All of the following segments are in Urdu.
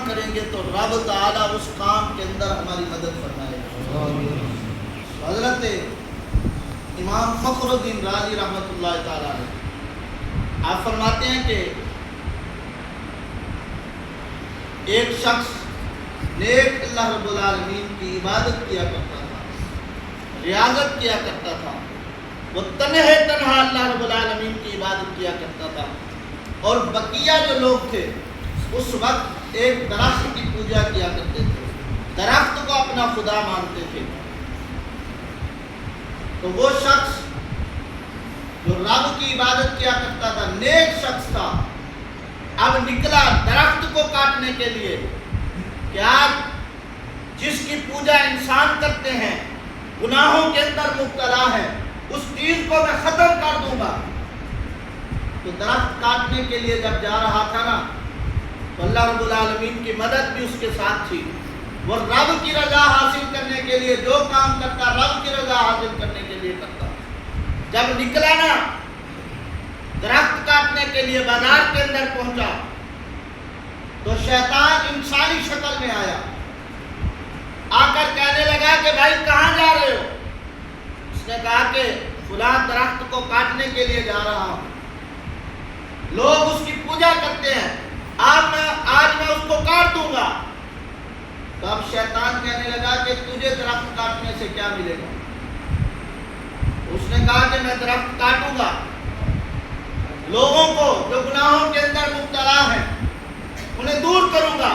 کریں گے تو رب تعالیٰ اس کام کے اندر ہماری مدد فرمائے گا۔ حضرت امام فخر الدین رازی رحمۃ اللہ تعالیٰ علیہ آپ فرماتے ہیں کہ ایک شخص نیک اللہ رب العالمین کی عبادت کیا کرتا تھا، ریاضت کیا کرتا تھا، وہ تنہا اللہ رب العالمین کی عبادت کیا کرتا تھا، اور بقیہ جو لوگ تھے اس وقت ایک درخت کی پوجا کیا کرتے تھے، درخت کو اپنا خدا مانتے تھے۔ تو وہ شخص جو رب کی عبادت کیا کرتا تھا، نیک شخص تھا، اب نکلا درخت کو کاٹنے کے لیے کہ آج جس کی پوجا انسان کرتے ہیں گناہوں کے اندر مبتلا ہے، اس چیز کو میں ختم کر دوں گا۔ تو درخت کاٹنے کے لیے جب جا رہا تھا نا تو اللہ رب العالمین کی مدد بھی اس کے ساتھ تھی۔ وہ رب کی رضا حاصل کرنے کے لیے جو کام کرتا رب کی رضا حاصل کرنے کے لیے کرتا۔ جب نکلا نا درخت کاٹنے کے لیے بازار کے اندر پہنچا تو شیطان انسانی شکل میں آیا، آ کر کہنے لگا کہ بھائی کہاں جا رہے ہو؟ اس نے کہا کہ فلاں درخت کو کاٹنے کے لیے جا رہا ہوں، لوگ اس کی پوجا کرتے ہیں، آج میں اس کو کاٹ دوں گا۔ تو اب شیطان کہنے لگا کہ تجھے درخت کاٹنے سے کیا ملے گا؟ اس نے کہا کہ میں درخت کاٹوں گا، لوگوں کو جو گناہوں کے اندر مبتلا ہیں انہیں دور کروں گا۔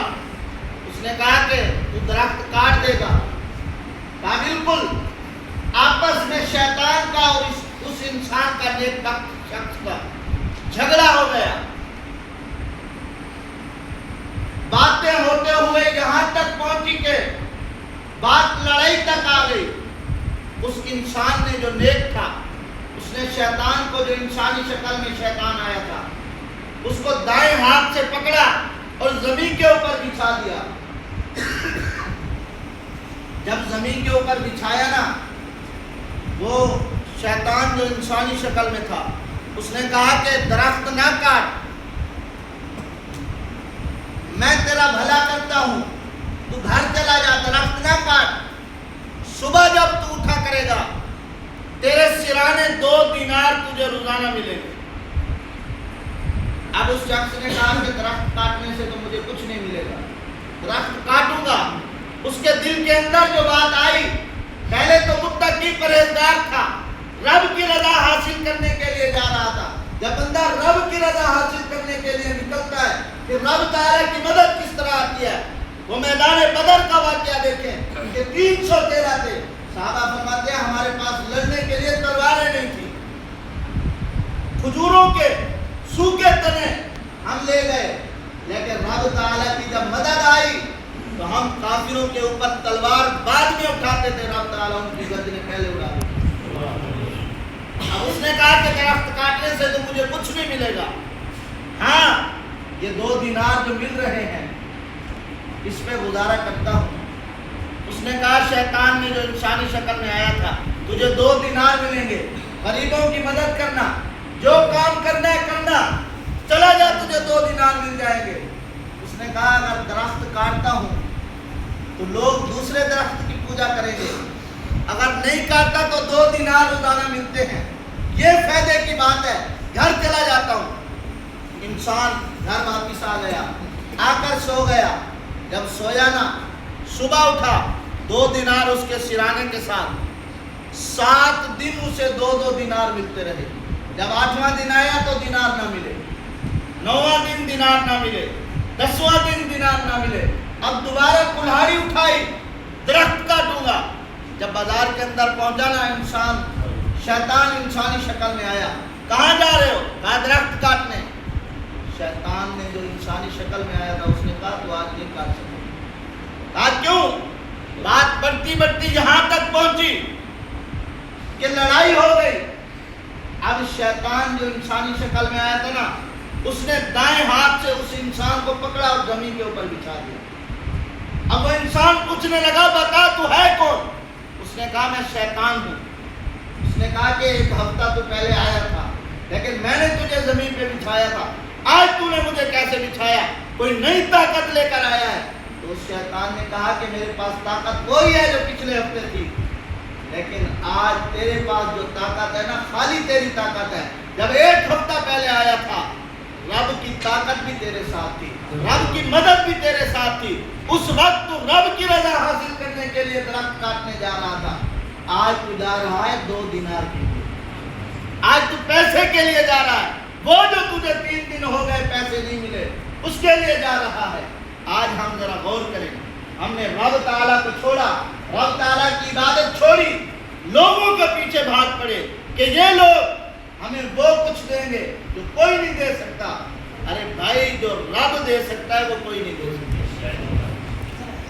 اس نے کہا کہ تو درخت کاٹ دے گا؟ کہا بالکل۔ آپس میں شیطان کا اور اس انسان کا نیک شخص کا جھگڑا ہو گیا، باتیں ہوتے ہوئے یہاں تک پہنچی کہ بات لڑائی تک آ گئی۔ اس انسان نے جو نیک تھا اس نے شیطان کو، جو انسانی شکل میں شیطان آیا تھا، اس کو دائیں ہاتھ سے پکڑا اور زمین کے اوپر بچھا دیا۔ جب زمین کے اوپر بچھایا نا، وہ شیطان جو انسانی شکل میں تھا اس نے کہا کہ درخت نہ کاٹ، میں تیرا بھلا کرتا ہوں، تو گھر چلا جا، درخت نہ کاٹ۔ صبح جب تو اٹھا کرے گا تیرے سرانے 2 دینار تجھے روزانہ ملیں گے۔ اب اس شخص نے کہا کہ درخت کاٹنے سے تو مجھے کچھ نہیں ملے گا، درخت کاٹوں گا۔ اس کے دل کے اندر جو بات آئی، پہلے تو متقی پرہیزگار تھا، رب کی رضا حاصل کرنے کے لیے جا رہا تھا۔ جب بندہ رب کی رضا حاصل کرنے کے لیے نکلتا ہے کہ رب تعالیٰ کی مدد کس طرح آتی ہے۔ وہ میدان بدر کا واقعہ دیکھیں کہ 313 تھے، صحابہ فرماتے ہیں ہمارے پاس لڑنے کے لیے تلواریں نہیں تھی، کھجوروں کے سوکھے تنے ہم لے گئے، لیکن رب تعالیٰ کی جب مدد آئی تو ہم کافروں کے اوپر تلوار بعد میں اٹھاتے تھے، رب تعالیٰ ان کی گردنیں پہلے اڑا دیتے۔ اب اس نے کہا کہ درخت کاٹنے سے تو مجھے کچھ نہیں ملے گا، ہاں یہ 2 دینار جو مل رہے ہیں اس پہ گزارا کرتا ہوں۔ اس نے کہا شیطان نے جو انسانی شکل میں آیا تھا، تجھے 2 دینار ملیں گے، غریبوں کی مدد کرنا، جو کام کرنا ہے کرنا، چلا جا تجھے 2 دینار مل جائیں گے۔ اس نے کہا اگر درخت کاٹتا ہوں تو لوگ دوسرے درخت کی پوجا کریں گے، اگر نہیں کاٹتا تو 2 دینار روزانہ ملتے ہیں، یہ فائدے کی بات ہے، گھر چلا جاتا ہوں۔ انسان گھر واپس آ گیا، آ کر سو گیا۔ جب سویا نا، صبح اٹھا، 2 دینار اس کے سرانے کے ساتھ، 7 دن اسے 2 دینار ملتے رہے۔ جب 8واں دن آیا تو دینار نہ ملے، 9واں دن دینار نہ ملے، 10واں دن دینار نہ ملے۔ اب دوبارہ کلہاڑی اٹھائی، درخت کاٹوں گا۔ جب بازار کے اندر پہنچا نا انسان، شیطان انسانی شکل میں آیا، کہاں جا رہے ہو؟ کہا درخت کاٹنے۔ شیطان نے جو انسانی شکل میں آیا تھا اس نے کہا تو آج نہیں کاٹ سکتے۔ کہا کیوں؟ بات بڑھتی بڑھتی یہاں تک پہنچی کہ لڑائی ہو گئی۔ اب شیطان جو انسانی شکل میں آیا تھا نا، اس نے دائیں ہاتھ سے اس انسان کو پکڑا اور زمین کے اوپر بچھا دیا۔ اب وہ انسان پوچھنے لگا بتا تو ہے کون؟ اس نے کہا میں شیطان ہوں۔ اس نے کہا کہ 1 ہفتہ تو پہلے آیا تھا، لیکن میں نے تجھے زمین پہ بچھایا تھا، آج تو نے مجھے کیسے بچھایا؟ کوئی نئی طاقت لے کر آیا ہے؟ کہا کہ میرے پاس طاقت وہی ہے جو پچھلے ہفتے تھی، لیکن آج تیرے پاس جو طاقت ہے نا خالی تیری طاقت ہے، جب ایک ہفتہ پہلے آیا تھا رب کی طاقت بھی تیرے ساتھ تھی، رب کی مدد بھی تیرے ساتھ تھی، اس وقت تو رب کی رضا حاصل کرنے کے لیے درخت کاٹنے جا رہا تھا، آج تو جا رہا ہے 2 دینار کے لیے، آج تو پیسے کے لیے جا رہا ہے، وہ جو تجھے 3 دن ہو گئے پیسے نہیں ملے اس کے لیے جا رہا ہے۔ آج ہم ذرا غور کریں، ہم نے رب تعالیٰ کو چھوڑا، رب تعالیٰ کی عبادت چھوڑی، لوگوں کے پیچھے بھاگ پڑے کہ یہ لوگ ہمیں وہ کچھ دیں گے جو کوئی نہیں دے سکتا۔ ارے بھائی، جو رب دے سکتا ہے وہ کوئی نہیں دے سکتا۔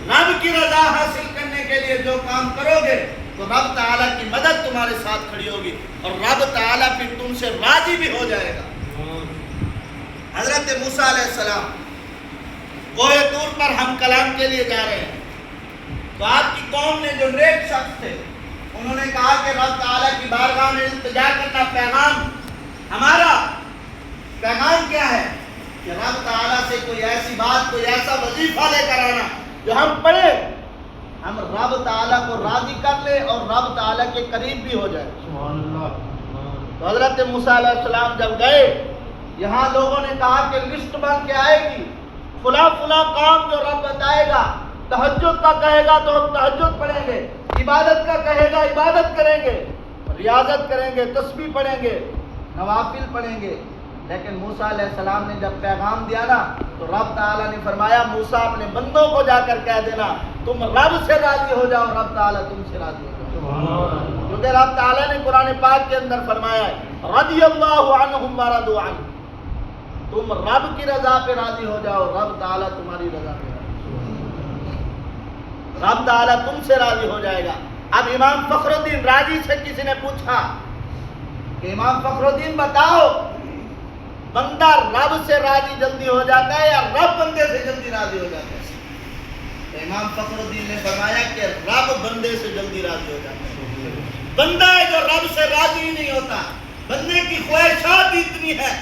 رب کی رضا حاصل کرنے کے لیے جو کام کرو گے تو رب تعالیٰ کی مدد تمہارے ساتھ کھڑی ہوگی اور رب تعالیٰ پھر تم سے راضی بھی ہو جائے گا۔ حضرت موسیٰ علیہ السلام کوہ طور پر ہم کلام کے لیے جا رہے ہیں، تو آپ کی قوم نے جو نیک شخص تھے انہوں نے کہا کہ رب تعالیٰ کی بارگاہ میں التجا کرنا پیغام، ہمارا پیغام کیا ہے کہ رب تعالیٰ سے کوئی ایسی بات، کوئی ایسا وظیفہ لے کر آنا جو ہم پڑھے، ہم رب تعالیٰ کو راضی کر لے اور رب تعالیٰ کے قریب بھی ہو جائے۔ سبحان اللہ۔ تو حضرت موسیٰ علیہ السلام جب گئے، یہاں لوگوں نے کہا کہ لسٹ بن کے آئے گی، فلاں فلاں کام جو رب بتائے گا، تہجد کا کہے گا تو ہم تہجد پڑھیں گے، عبادت کا کہے گا عبادت کریں گے، ریاضت کریں گے، تسبیح پڑھیں گے، نوافل پڑھیں گے۔ لیکن موسیٰ علیہ السلام نے جب پیغام دیا نا تو رب تعالیٰ نے فرمایا موسیٰ اپنے بندوں کو جا کر کہہ دینا تم رب سے راضی ہو جاؤ، رب تعالیٰ تم سے راضی ہو جاؤ۔ کیونکہ رب تعالیٰ نے قرآن پاک کے اندر فرمایا ہے رضی اللہ عنہم ورضوا عنہ، تم رب کی رضا پہ راضی ہو جاؤ، رب تعالیٰ تمہاری رضا پہ راضی ہو جائے گا، رب تعالیٰ تم سے راضی ہو جائے گا۔ اب امام فخر الدین رازی سے کسی نے پوچھا کہ امام فخر الدین بتاؤ، بندہ رب سے راضی جلدی ہو جاتا ہے یا رب بندے سے جلدی راضی ہو جاتا ہے؟ تو امام فخر الدین نے فرمایا کہ رب بندے سے جلدی راضی ہو جاتا ہے۔ بندہ ہے جو رب سے راضی نہیں ہوتا، بندے کی خواہشات اتنی ہے،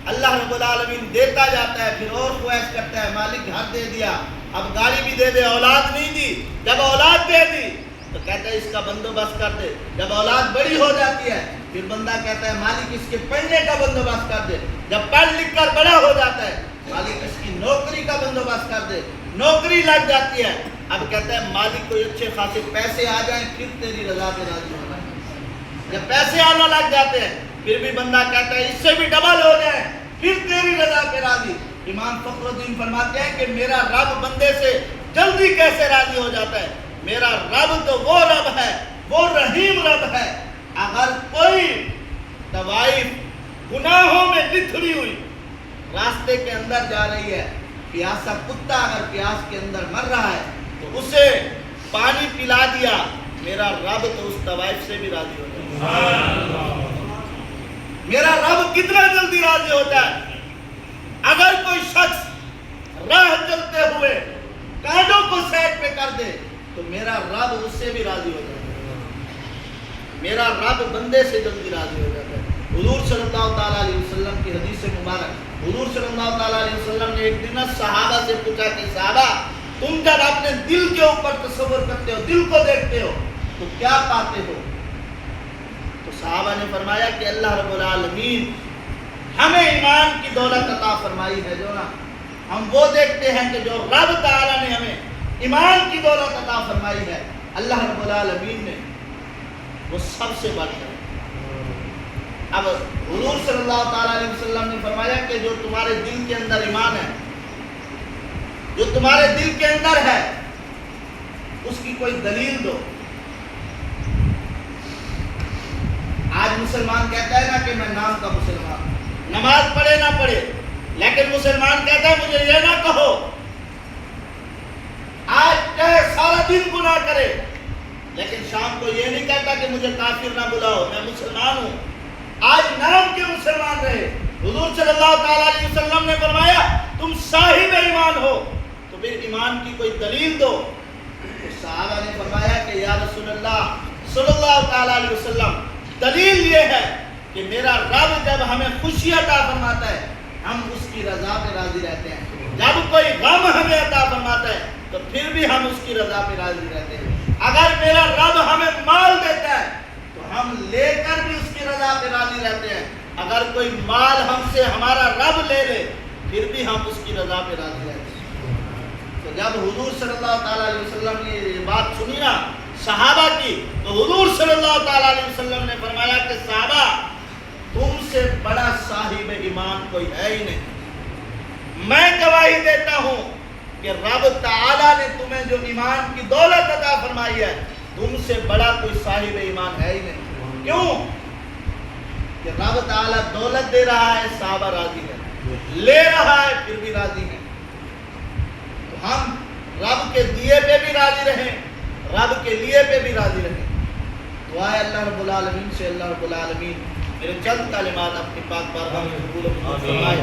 اللہ رب العالمین دیتا جاتا ہے، پھر اور خواہش کرتا ہے، مالک گھر دے دیا، اب گاڑی بھی دے دے، اولاد نہیں دی، جب اولاد دے دی تو کہتا ہے اس کا بندوبست کر دے، جب اولاد بڑی ہو جاتی ہے پھر بندہ کہتا ہے مالک اس کے پڑھنے کا بندوبست کر دے، جب پڑھ لکھ کر بڑا ہو جاتا ہے مالک اس کی نوکری کا بندوبست کر دے، نوکری لگ جاتی ہے، اب کہتا ہے مالک کوئی اچھے خاصے پیسے آ جائیں پھر تیری رضا پہ راضی ہونا ہے، جب پیسے آنا لگ جاتے ہیں پھر بھی بندہ کہتا ہے اس سے بھی ڈبل ہو جائے پھر تیری رضا پہ راضی۔ امام فخر الدین فرماتے ہیں کہ میرا رب بندے سے جلدی کیسے راضی ہو جاتا ہے؟ میرا رب تو وہ رب ہے، وہ رحیم رب ہے، اگر کوئی طوائف گناہوں میں بکھری ہوئی راستے کے اندر جا رہی ہے، پیاسا کتا اگر پیاس کے اندر مر رہا ہے تو اسے پانی پلا دیا، میرا رب تو اس طوائف سے بھی راضی ہوتا ہے۔ میرا رب کتنا جلدی راضی ہوتا ہے؟ اگر کوئی شخص راہ چلتے ہوئے کانٹوں کو سائڈ پہ کر دے تو میرا رب اس سے بھی راضی ہو جاتا ہے، میرا رب بندے سے جلدی راضی ہو جاتا ہے۔ حضور صلی اللہ تعالیٰ علیہ وسلم کی حدیث مبارک، حضور صلی اللہ تعالیٰ علیہ وسلم نے ایک دن صحابہ سے پوچھا کہ صحابہ تم جب اپنے دل کے اوپر تصور کرتے ہو، دل کو دیکھتے ہو تو کیا پاتے ہو؟ تو صحابہ نے فرمایا کہ اللہ رب العالمین ہمیں ایمان کی دولت عطا فرمائی ہے، جو نا ہم وہ دیکھتے ہیں کہ جو رب تعالیٰ نے ہمیں ایمان کی دولت عطا فرمائی ہے، اللہ رب العالمین نے وہ سب سے بڑھ کر۔ اب حضور صلی اللہ تعالیٰ علیہ وسلم نے فرمایا کہ جو تمہارے دل کے اندر ایمان ہے، جو تمہارے دل کے اندر ہے اس کی کوئی دلیل دو۔ آج مسلمان کہتا ہے نا کہ میں نام کا مسلمان، نماز پڑھے نہ پڑھے، لیکن مسلمان کہتا ہے مجھے یہ نہ کہو، آج چاہے سارا دن گناہ کرے لیکن شام کو یہ نہیں کہتا کہ مجھے کافر نہ بلاؤ، میں مسلمان ہوں۔ آج نام کے مسلمان رہے، حضور صلی اللہ تعالیٰ علیہ وسلم نے فرمایا تم صاحب ایمان ہو تو پھر ایمان کی کوئی دلیل دو۔ صحابہ نے فرمایا کہ یا رسول اللہ صلی اللہ تعالیٰ علیہ وسلم دلیل یہ ہے کہ میرا رب جب ہمیں خوشی عطا فرماتا ہے ہم اس کی رضا پہ راضی رہتے ہیں، جب کوئی غم ہمیں عطا فرماتا ہے تو پھر بھی ہم اس کی رضا پہ راضی رہتے ہیں. اگر میرا رب ہمیں مال دیتا ہے تو ہم لے کر بھی اس کی رضا پہ راضی رہتے ہیں. اگر کوئی مال ہم سے ہمارا رب لے لے پھر بھی ہم اس کی رضا پہ راضی رہتے ہیں. تو جب حضور صلی اللہ تعالیٰ علیہ وسلم نے یہ بات سنی نا صحابہ کی, تو حضور صلی اللہ تعالیٰ علیہ وسلم نے فرمایا کہ صحابہ تم سے بڑا صاحب ایمان کوئی ہے ہی نہیں. میں گواہی دیتا ہوں کہ رب تعالیٰ نے تمہیں جو ایمان کی دولت عطا فرمائی ہے تم سے بڑا کوئی صاحب ایمان ہے ہی نہیں. کیوں کہ رب تعالیٰ دولت دے رہا ہے, صحابہ راضی ہے, لے رہا ہے پھر بھی راضی ہے. تو ہم رب کے دیے پہ بھی راضی رہیں, رب کے لیے پہ بھی راضی رہیں. دعائے اللہ رب العالمین سے اللہ رب العالمین میرے چند کلمات اپنی پاک بارگاہ میں قبول فرمائے.